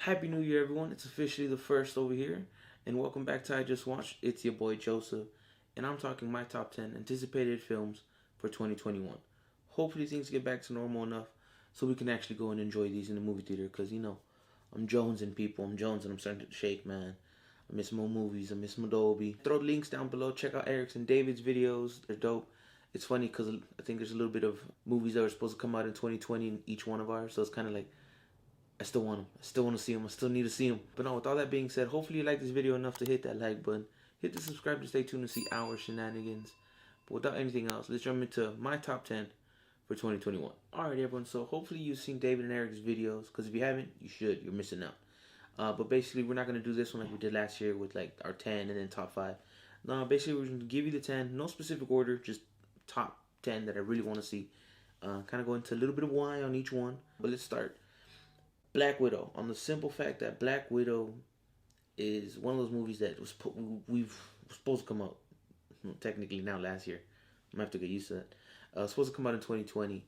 Happy New Year, everyone. It's officially the first over here. And welcome back to I Just Watched. It's your boy Joseph. And I'm talking my top 10 anticipated films for 2021. Hopefully things get back to normal enough so we can actually go and enjoy these in the movie theater. Because, I'm jonesing, people. I'm jonesing. I'm starting to shake, man. I miss more movies. I miss my Dolby. Throw the links down below. Check out Erick's and David's videos. They're dope. It's funny because I think there's a little bit of movies that were supposed to come out in 2020 in each one of ours. So it's kind of like, I still want them. I still want to see them. I still need to see them. But no, with all that being said, hopefully you like this video enough to hit that like button. Hit the subscribe to stay tuned to see our shenanigans. But without anything else, let's jump into my top 10 for 2021. Alright, everyone. So hopefully you've seen David and Erick's videos. Because if you haven't, you should. You're missing out. But basically, we're not going to do this one like we did last year with like our 10 and then top 5. No, basically, we're going to give you the 10. No specific order. Just top 10 that I really want to see. Kind of go into a little bit of why on each one. But let's start. Black Widow, on the simple fact that Black Widow is one of those movies that was supposed to come out technically now last year. I'm gonna have to get used to that. Supposed to come out in 2020.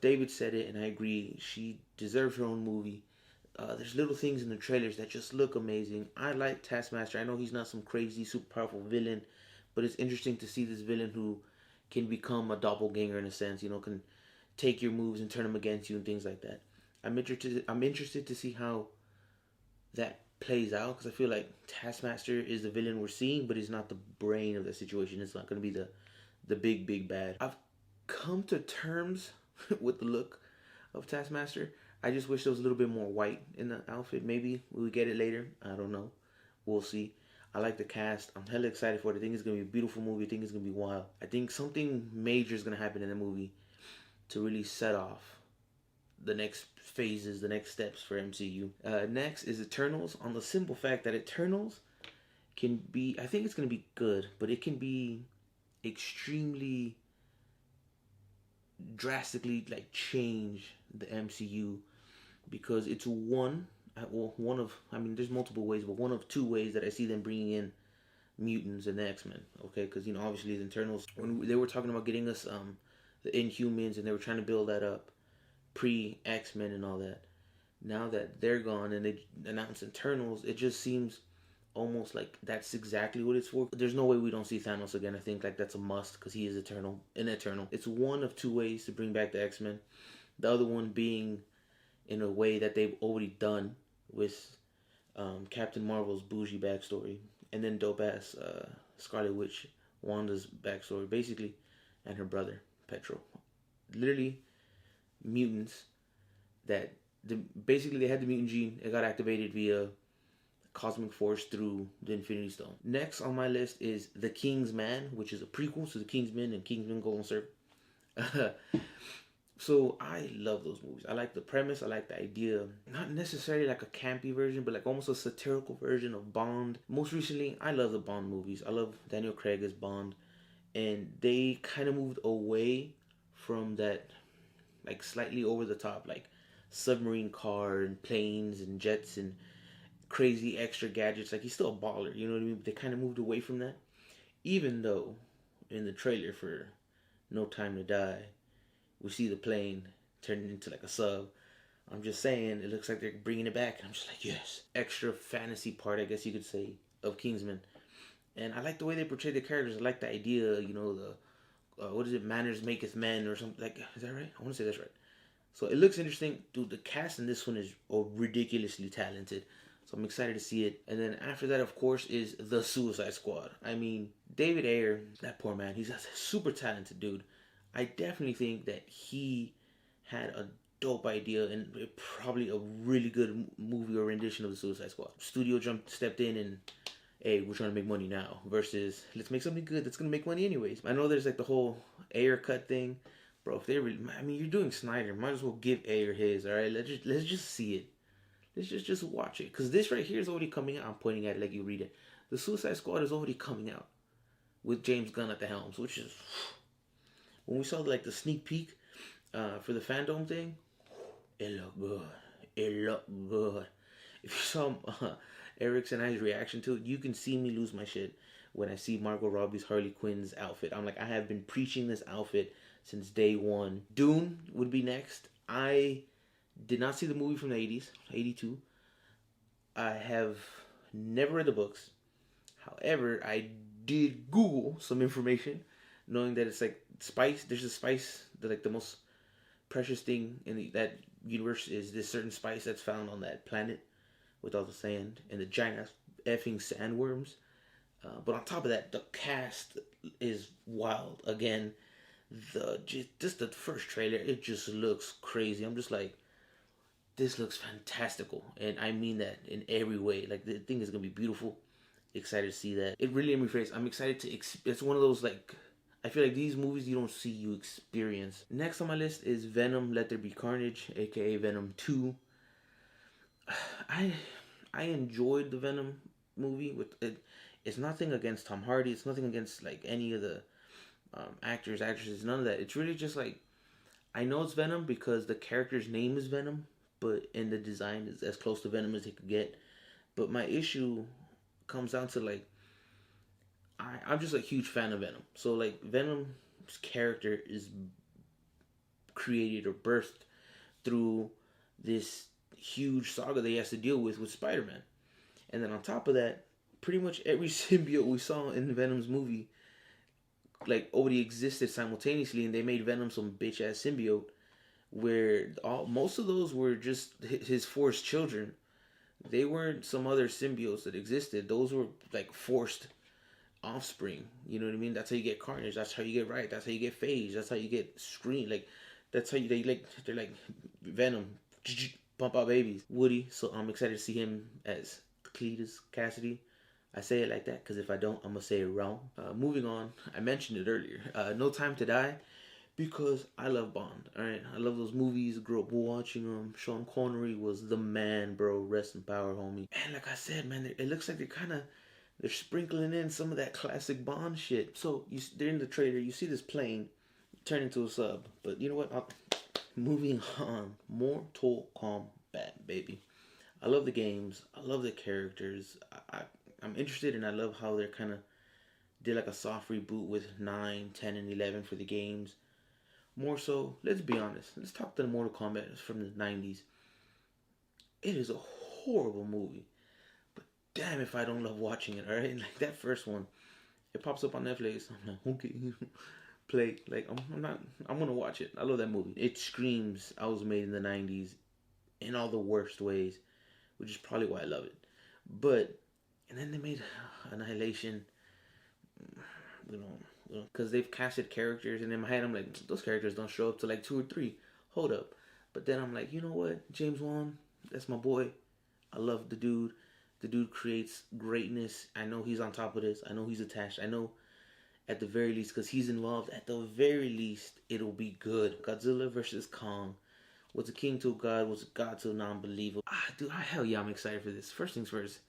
David said it, and I agree. She deserves her own movie. There's little things in the trailers that just look amazing. I like Taskmaster. I know he's not some crazy, super powerful villain, but it's interesting to see this villain who can become a doppelganger in a sense. Can take your moves and turn them against you and things like that. I'm interested to see how that plays out, because I feel like Taskmaster is the villain we're seeing, but he's not the brain of the situation. It's not going to be the big bad. I've come to terms with the look of Taskmaster. I just wish there was a little bit more white in the outfit. Maybe we'll get it later. I don't know. We'll see. I like the cast. I'm hella excited for it. I think it's going to be a beautiful movie. I think it's going to be wild. I think something major is going to happen in the movie to really set off the next phases, the next steps for MCU. Next is Eternals, on the simple fact that Eternals can be, I think it's going to be good, but it can be extremely drastically change the MCU, because it's there's multiple ways, but one of two ways that I see them bringing in mutants and the X-Men, okay? Because, obviously the Eternals, when they were talking about getting us the Inhumans, and they were trying to build that up pre-X-Men and all that. Now that they're gone and they announced Eternals, it just seems almost like that's exactly what it's for. There's no way we don't see Thanos again. I think that's a must, because he is eternal. It's one of two ways to bring back the X-Men. The other one being in a way that they've already done with Captain Marvel's bougie backstory, and then dope-ass Scarlet Witch, Wanda's backstory, basically, and her brother, Petro. Literally mutants that basically they had the mutant gene. It got activated via cosmic force through the Infinity Stone. Next on my list is The King's Man, which is a prequel to The Kingsman and Kingsman Golden Circle. So I love those movies. I like the premise. I like the idea. Not necessarily like a campy version, but like almost a satirical version of Bond. Most recently, I love the Bond movies. I love Daniel Craig as Bond. And they kind of moved away from that slightly over the top, submarine car and planes and jets and crazy extra gadgets. He's still a baller, you know what I mean? But they kind of moved away from that. Even though in the trailer for No Time to Die, we see the plane turning into a sub. I'm just saying, it looks like they're bringing it back. I'm just like, yes. Extra fantasy part, I guess you could say, of Kingsman. And I like the way they portray the characters. I like the idea, the what is it? Manners maketh men, or something is that right? I want to say that's right. So it looks interesting. Dude, the cast in this one is ridiculously talented. So I'm excited to see it. And then after that, of course, is The Suicide Squad. I mean, David Ayer, that poor man, he's a super talented dude. I definitely think that he had a dope idea and probably a really good movie or rendition of The Suicide Squad. Studio stepped in and, hey, we're trying to make money now, versus let's make something good that's going to make money anyways. I know there's the whole Ayer cut thing. Bro, if they really, you're doing Snyder, might as well give Ayer his, alright? Let's just see it. Let's just watch it. Because this right here is already coming out. I'm pointing at it like you read it. The Suicide Squad is already coming out with James Gunn at the helm, which is, when we saw the sneak peek for the fandom thing, it looked good. It looked good. If you saw Erick's and I's reaction to it, you can see me lose my shit when I see Margot Robbie's Harley Quinn's outfit. I'm like, I have been preaching this outfit since day one. Dune would be next. I did not see the movie from the 80s, 82. I have never read the books. However, I did Google some information, knowing that it's like spice. There's a spice that like the most precious thing in that universe is this certain spice that's found on that planet with all the sand and the giant ass effing sandworms. But on top of that, the cast is wild. Again, just the first trailer, it just looks crazy. I'm just like, this looks fantastical, and I mean that in every way. Like the thing is gonna be beautiful. Excited to see that. It really, let me phrase, I'm excited to. It's one of those like, I feel like these movies you don't see, you experience. Next on my list is Venom: Let There Be Carnage, aka Venom 2. I enjoyed the Venom movie. With it, it's nothing against Tom Hardy. It's nothing against like any of the actors, actresses. None of that. It's really just like, I know it's Venom because the character's name is Venom, but in the design is as close to Venom as it could get. But my issue comes down to like, I'm just a huge fan of Venom. So like Venom's character is created or birthed through this huge saga that he has to deal with Spider-Man. And then on top of that, pretty much every symbiote we saw in Venom's movie like already existed simultaneously, and they made Venom some bitch ass symbiote where most of those were just his forced children. They weren't some other symbiotes that existed. Those were like forced offspring. You know what I mean? That's how you get Carnage. That's how you get Riot. That's how you get Phage. That's how you get Scream. Like that's how they're like Venom. Pump out babies. Woody. So I'm excited to see him as Cletus Cassidy. I say it like that because if I don't, I'm gonna say it wrong. Moving on. I mentioned it earlier. No Time to Die. Because I love Bond, alright? I love those movies, grew up watching them. Sean Connery was the man, bro. Rest in power, homie. And like I said, man, it looks like they're sprinkling in some of that classic Bond shit. So, they're in the trailer, you see this plane turn into a sub. But you know what? Moving on. Mortal Kombat, baby. I love the games. I love the characters. I'm interested, and I love how they're kind of did like a soft reboot with 9, 10, and 11 for the games. More so, let's be honest. Let's talk to the Mortal Kombat from the 90s. It is a horrible movie. But damn if I don't love watching it, alright? Like that first one, it pops up on Netflix. I'm like, okay, play. Like, I'm gonna watch it. I love that movie. It screams I was made in the 90s in all the worst ways, which is probably why I love it. But, and then they made Annihilation, you know, because they've casted characters, and in my head I'm like, those characters don't show up to like 2 or 3. Hold up. But then I'm like, you know what, James Wan, that's my boy. I love the dude. The dude creates greatness. I know he's on top of this. I know he's attached. I know at the very least, because he's involved, at the very least it'll be good. Godzilla versus Kong. Was a king to a god, was a god to a non-believer. Dude, hell yeah, I'm excited for this. First things first,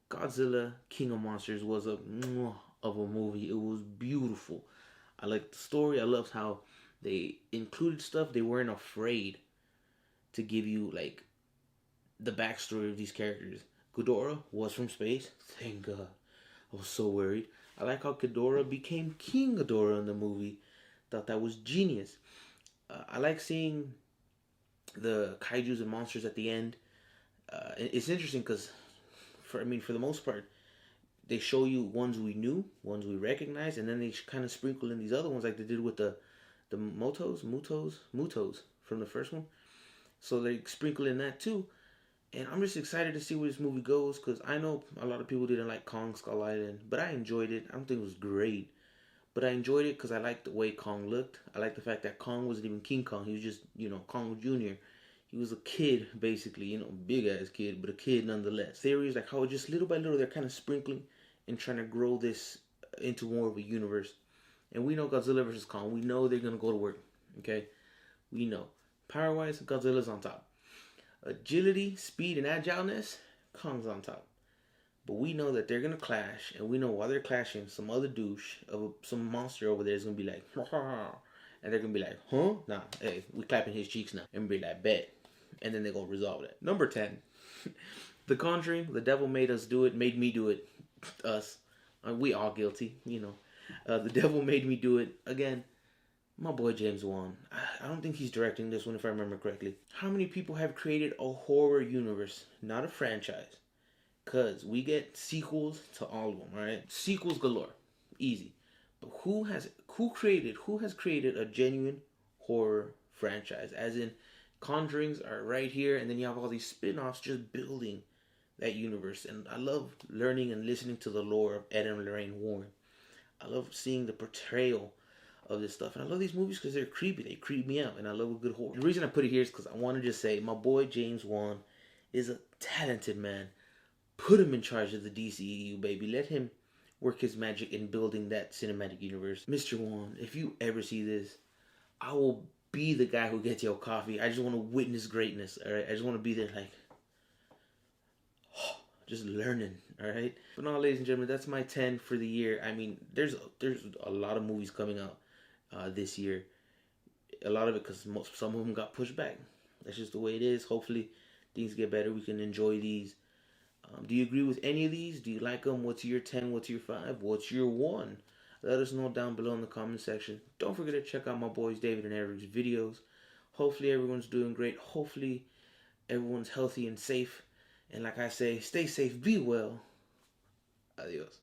Godzilla King of Monsters was a of a movie. It was beautiful. I liked the story. I loved how they included stuff they weren't afraid to give you, like the backstory of these characters. Ghidorah was from space. Thank God. I was so worried. I like how Ghidorah became King Ghidorah in the movie. Thought that was genius. I like seeing the kaijus and monsters at the end. It's interesting because, for the most part, they show you ones we knew, ones we recognize, and then they kind of sprinkle in these other ones like they did with the Mutos from the first one. So they sprinkle in that too. And I'm just excited to see where this movie goes, because I know a lot of people didn't like Kong Skull Island, but I enjoyed it. I don't think it was great, but I enjoyed it because I liked the way Kong looked. I liked the fact that Kong wasn't even King Kong. He was just, Kong Jr. He was a kid, basically, big ass kid, but a kid nonetheless. Theories like how just little by little they're kind of sprinkling and trying to grow this into more of a universe. And we know Godzilla versus Kong. We know they're going to go to work. Okay? We know. Power-wise, Godzilla's on top. Agility, speed, and agileness, Kong's on top. But we know that they're going to clash. And we know while they're clashing, some other douche, some monster over there is going to be like, ha ha ha. And they're going to be like, huh? Nah, hey, we clapping his cheeks now. And be like, bet. And then they're going to resolve that. Number 10. The Conjuring, the devil made us do it, made me do it. Us. We all guilty, The devil made me do it. Again, my boy James Wan. I don't think he's directing this one if I remember correctly. How many people have created a horror universe? Not a franchise. Cause we get sequels to all of them, right? Sequels galore, easy. But who has created a genuine horror franchise? As in, Conjurings are right here, and then you have all these spin-offs just building that universe. And I love learning and listening to the lore of Ed and Lorraine Warren. I love seeing the portrayal of this stuff, and I love these movies because they're creepy. They creep me out, and I love a good horror. The reason I put it here is because I want to just say my boy James Wan is a talented man. Put him in charge of the DCEU, baby. Let him work his magic in building that cinematic universe. Mr. Wan, if you ever see this, I will be the guy who gets your coffee. I just want to witness greatness, all right? I just want to be there like, just learning, all right? But no, ladies and gentlemen, that's my 10 for the year. I mean, there's a lot of movies coming out this year. A lot of it because some of them got pushed back. That's just the way it is. Hopefully, things get better. We can enjoy these. Do you agree with any of these? Do you like them? What's your 10? What's your 5? What's your 1? Let us know down below in the comment section. Don't forget to check out my boys David and Erick's videos. Hopefully everyone's doing great. Hopefully everyone's healthy and safe. And like I say, stay safe, be well. Adios.